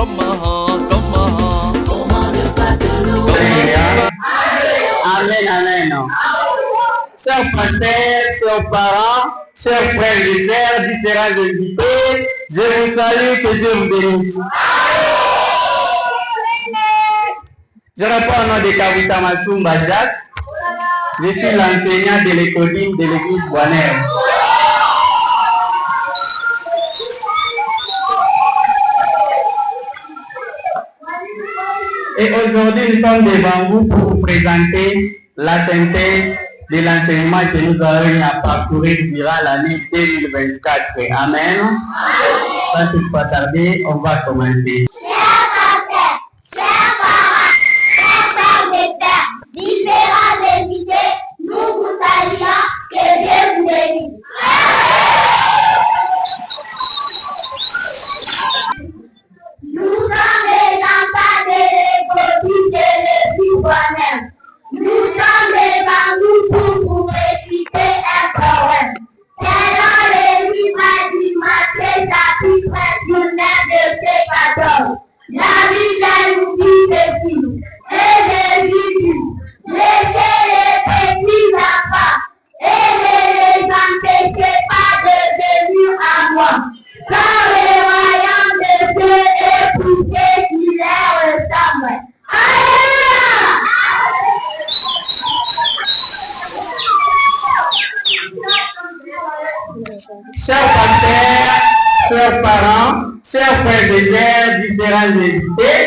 Comment ne pas te louer? Amen, amen. Chers frères, chers parents, chers frères et sœurs, différents invités, je vous salue, que Dieu vous bénisse. Je réponds au nom de Kabuta Masumba Jacques. Je suis l'enseignant de l'école de l'église Boisnel. Et aujourd'hui, nous sommes devant vous pour vous présenter la synthèse de l'enseignement que nous aurons à parcourir durant l'année 2024. Amen. Sans toutefois tarder, on va commencer. Différents invités, nous vous saluons, que Dieu vous bénisse. Nous sommes les enfants de l'école de l'église Boisnel. Nous sommes devant vous pour vous réciter un poème. Selon les livres du Matthieu chapitre 19 verset 14. La Bible nous dit ceci. Et Jésus dit, laissez les petits enfants et ne les empêchez pas de venir à moi, car le royaume de Dieu est pour ceux qui leur ressemblent. Alléluia! Chers pasteurs, chers parents, chers frères et sœurs, différents invités,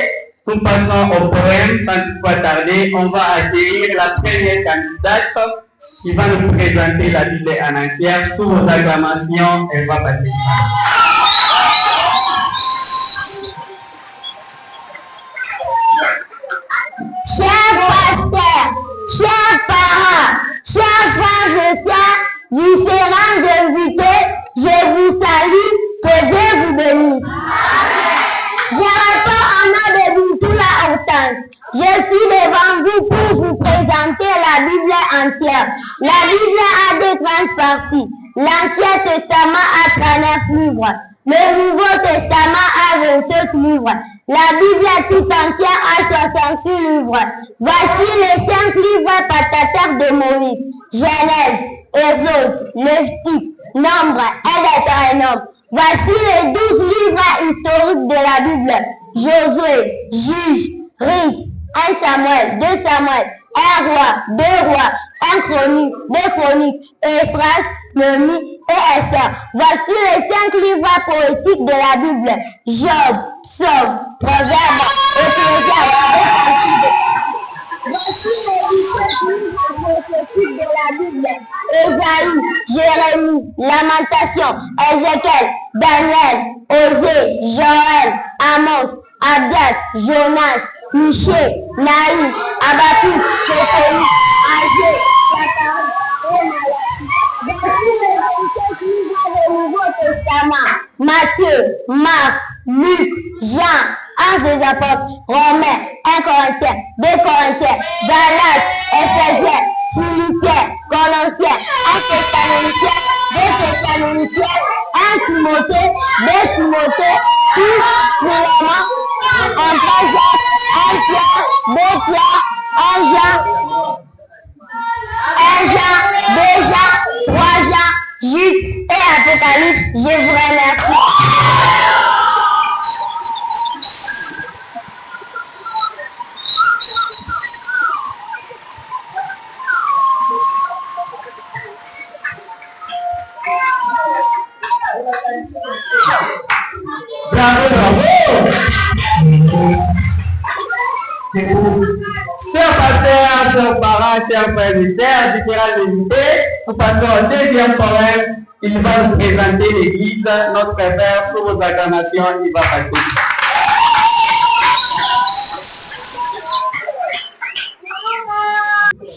nous passons au poème sans toutefois tarder. On va accueillir la première candidate qui va nous présenter la Bible en entière. Sous vos acclamations, elle va passer. Chers pasteurs, chers parents, chers frères et sœurs, différents invités, je vous salue, que Dieu vous bénisse. Je réponds au nom de Bintoula Hortense. Je suis devant vous pour vous présenter la Bible entière. La Bible a deux grandes parties. L'Ancien Testament a 39 livres. Le Nouveau Testament a 27 livres. La Bible tout entière a 66 livres. Voici les 5 livres patateurs de Moïse. Genèse, Exode, Lévitique, Nombre et Deutéronome. Voici les 12 livres historiques de la Bible. Josué, Juge, Ruth, 1 Samuel, 2 Samuel, 1 roi, 2 rois, 1 chronique, 2 chroniques, Esdras, Néhémie et Esther. Voici les 5 livres poétiques de la Bible. Job, Psaume, Proverbes, Ecclésiaste et Cantique. Voici les 17 livres prophétiques de la Bible. Ésaïe, Jérémie, Lamentation, Ézéchiel, Daniel, Osée, Joël, Amos, Abdias, Jonas, Michée, Naïm, Habakkuk, Jérémie, Agé, Zacharie et Malachi. Voici les 27 livres du Nouveau Testament. Matthieu, Marc, Luc, Jean, Actes des Apôtres, Romains, 1 Corinthiens, 2 Corinthiens, Galates, Éphésiens, Philippiens, Colossiens, 1 Thessaloniciens, 2 Thessaloniciens, 1 Timothée, 2 Timothée, 6 Philémon, 1 Jacques, 1 Pierre, 2 Pierre, 1 Jean, 2 Jean, 3 Jean, Jude et Apocalypse. Je vous remercie. Bravo, bravo. Chers pasteurs, chers parents, chers frères et sœurs, différents invités, nous passons au deuxième poème. Il va nous présenter l'église. Notre père, sous vos acclamations, il va passer.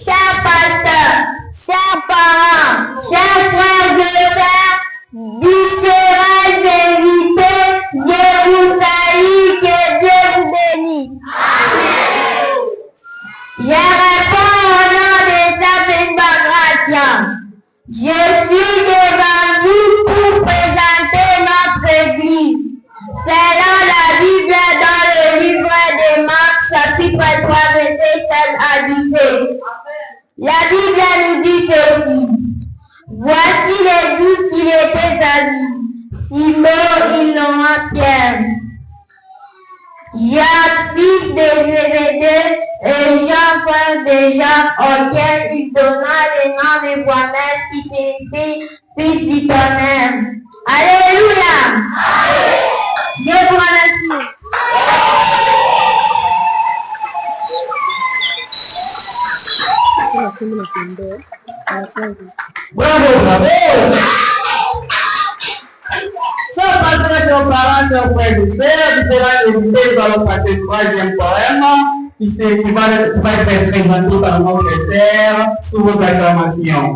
Chers pasteurs, chers parents, chers frères et sœurs, différents invités, je vous salue, que Dieu vous bénisse. Amen. Je réponds au nom de sa Gracia. Je suis devant vous pour présenter notre église. Selon la Bible dans La Bible nous dit ceci. Voici les 12 qui étaient amis. Simon, il nomme Pierre. Jacques, fils de Zébédée, et Jean, frère de Jacques, auquel il donna le nom de Boanerges, qui signifie fils du tonnerre. Alléluia! Dieu vous remercie. Bravo, bravo! Chers pasteurs, chers parents, chers frères et sœurs, différents invités, nous allons passer le troisième poème qui va être présenté par notre sœur sous vos acclamations.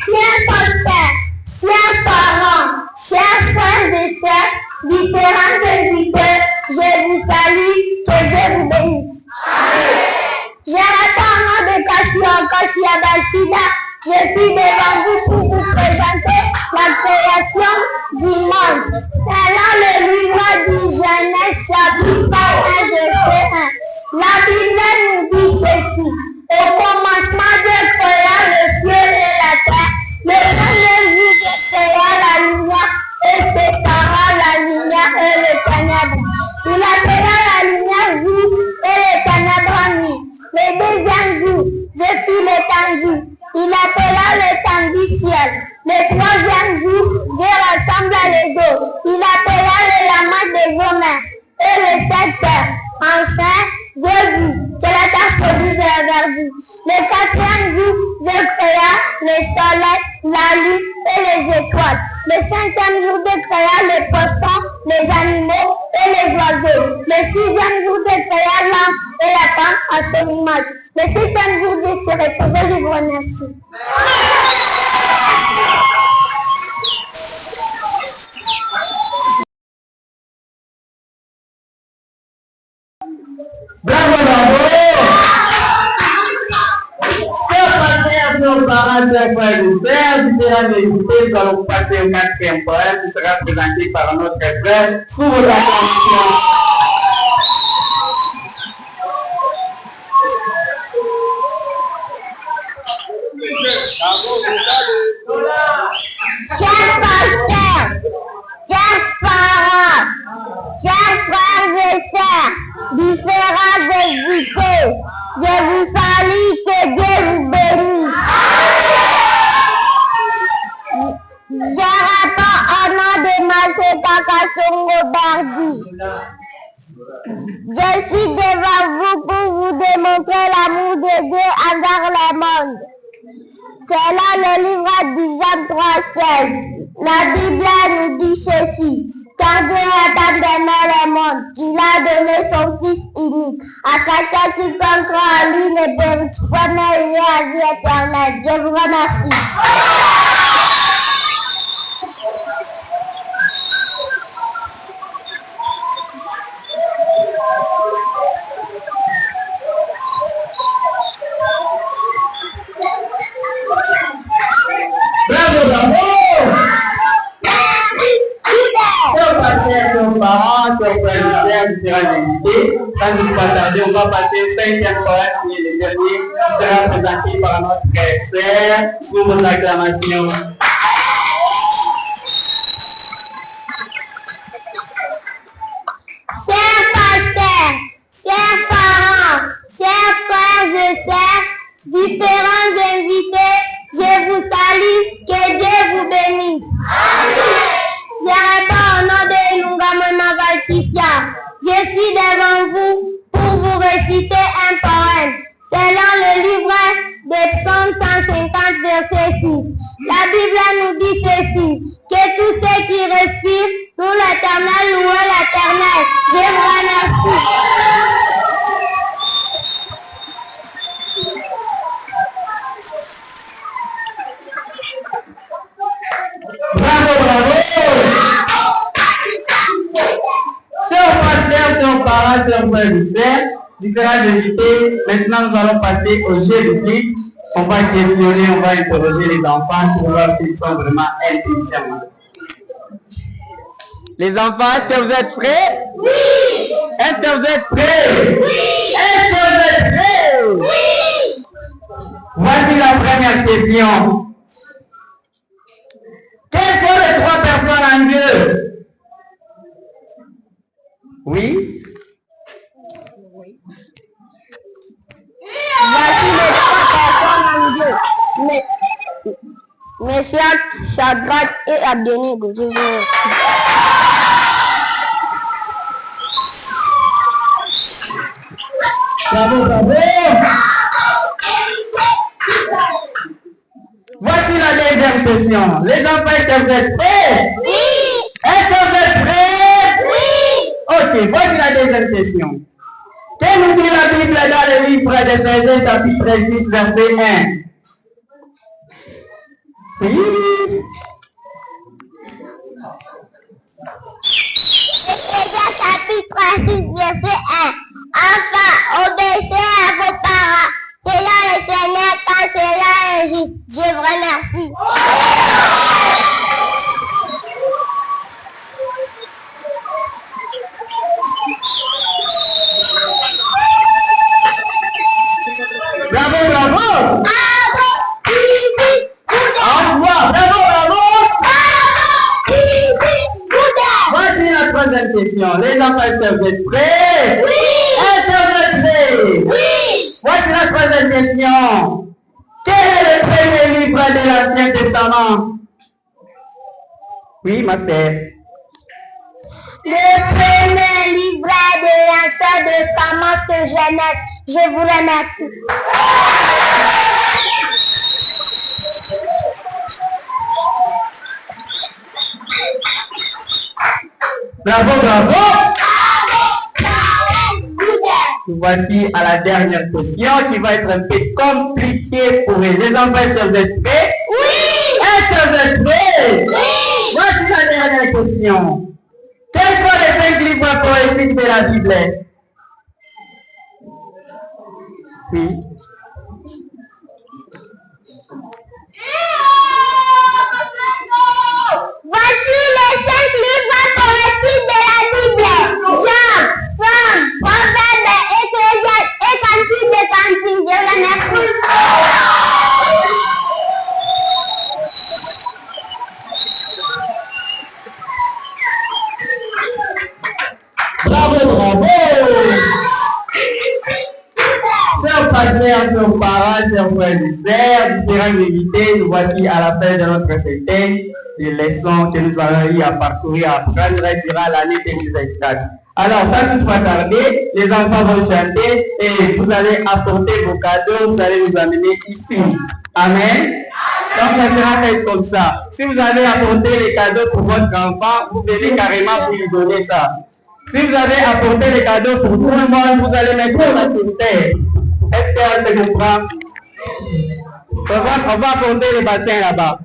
Chers pasteurs, chers parents, chers frères et sœurs, différents invités, je vous salue, que Dieu vous bénisse. Je réponds au nom de Kashia Balsida. Je suis devant vous pour vous présenter la création du monde. Selon le livre du Genèse, chapitre 1, verset 1. La Bible nous dit ceci. Au commencement, Dieu créa le ciel et la terre. Le premier jour, Dieu créa la lumière et sépara la lumière et les ténèbres. Il appela la lumière jour et les ténèbres nuit. Le deuxième jour, Dieu fit l'étendue. Il appela l'étendue ciel. Le troisième jour, Dieu rassembla les eaux. Il appela les lamas des eaux mers et le secteur. Enfin, Dieu vit que la terre produit de la verdure. Le quatrième jour, Dieu créa le soleil, la lune et les étoiles. Le cinquième jour, Dieu créa les poissons, les animaux et les oiseaux. Le sixième jour, Dieu créa l'homme et la femme à son image. Le septième jour, Dieu se reposait. Je vous remercie. Bravo, bravo! Chers pasteurs, chers parents, chers frères et sœurs, différents invités, nous allons passer au quatrième poème qui sera présenté par notre frère sous vos acclamations. Chers pasteurs, chers parents, chers frères et sœurs, différents invités, je vous salue, que Dieu vous bénisse. Je réponds au nom de Maseka Kasongo Bardi. Je suis devant vous pour vous démontrer l'amour de Dieu envers le monde. C'est là le livre du Jean 3,16. La Bible nous dit ceci. Car Dieu a tant aimé le monde qu'il a donné son Fils unique. Afin que quiconque croit en lui ne périsse point, mais ait la vie éternelle. Je vous remercie. Bravo, bravo! Chers pasteurs, chers parents, chers frères et sœurs, différents invités, sans nous pas tarder, on va passer au cinquième poème qui est le dernier, qui sera présenté par notre sœur sous vos acclamations. Chers pasteurs, chers parents, chers frères et sœurs, différents invités, je vous salue, que Dieu vous bénisse. Je réponds au nom de Ilungamona Valkifia. Je suis devant vous pour vous réciter un poème. Selon le livre des Psaumes 150, verset 6. La Bible nous dit ceci, que tous ceux qui respirent louent l'Éternel, louent l'Éternel. Je vous remercie. Bravo, bravo! Chers pasteurs, chers parents, chers frères et sœurs, différents invités, maintenant nous allons passer au jeu biblique. On va questionner, on va interroger les enfants pour voir s'ils sont vraiment intelligents. Les enfants, est-ce que vous êtes prêts? Oui! Est-ce que vous êtes prêts? Oui! Est-ce que vous êtes êtes prêts? Oui. Voici la première question. Quelles sont les trois personnes en Dieu? Oui. Voici les trois personnes en Dieu. Meshach, Shadrach et Abednego. Je vous remercie. Bravo, bravo. Voici la deuxième question. Les enfants, est-ce que vous êtes prêts? Oui. Est-ce que vous êtes prêts? Oui. Ok, voici la deuxième question. Que nous dit la Bible dans le livre d'Éphésiens chapitre 6 verset 1? Oui. Éphésiens chapitre 6 verset 1. Enfin, obéissez à vos parents. C'est là le Seigneur quand c'est là injuste. Je vous remercie. Bravo, bravo. Au revoir. Bravo, bravo. Voici la troisième question. Les enfants, est-ce que vous êtes prêts? Oui. Est-ce que vous êtes prêts? Oui. Voici la troisième question. Quel est le premier livre de l'Ancien Testament? Oui, master. Le premier livret de l'Ancien Testament, c'est Genèse. Je vous remercie. Bravo, bravo. Voici à la dernière question qui va être un peu compliquée pour les enfants. Est-ce que vous êtes prêts? Oui. Est-ce que vous êtes prêts? Oui. Voici la dernière question. Quels sont les 5 livres poétiques de la Bible? Oui. Voici les 5 livres poétiques de la Bible. Job, Psaume, Proverbes, Ecclésiaste et Cantique des Cantiques. Je vous remercie. Bravo, bravo. Chers partenaires, chers parents, chers frères et sœurs, différents invités, nous voici à la fin de notre synthèse des leçons que nous avons eu à parcourir, à apprendre durant l'année 2024. Alors, sans toutefois tarder, les enfants vont chanter et vous allez apporter vos cadeaux, vous allez nous amener ici. Amen. Donc, ça sera fait comme ça. Si vous avez apporté les cadeaux pour votre enfant, vous venez carrément pour lui donner ça. Si vous avez apporté les cadeaux pour tout le monde, vous allez mettre la sur terre. Est-ce qu'elle se comprend? On va apporter les bassins là-bas.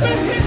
Merci.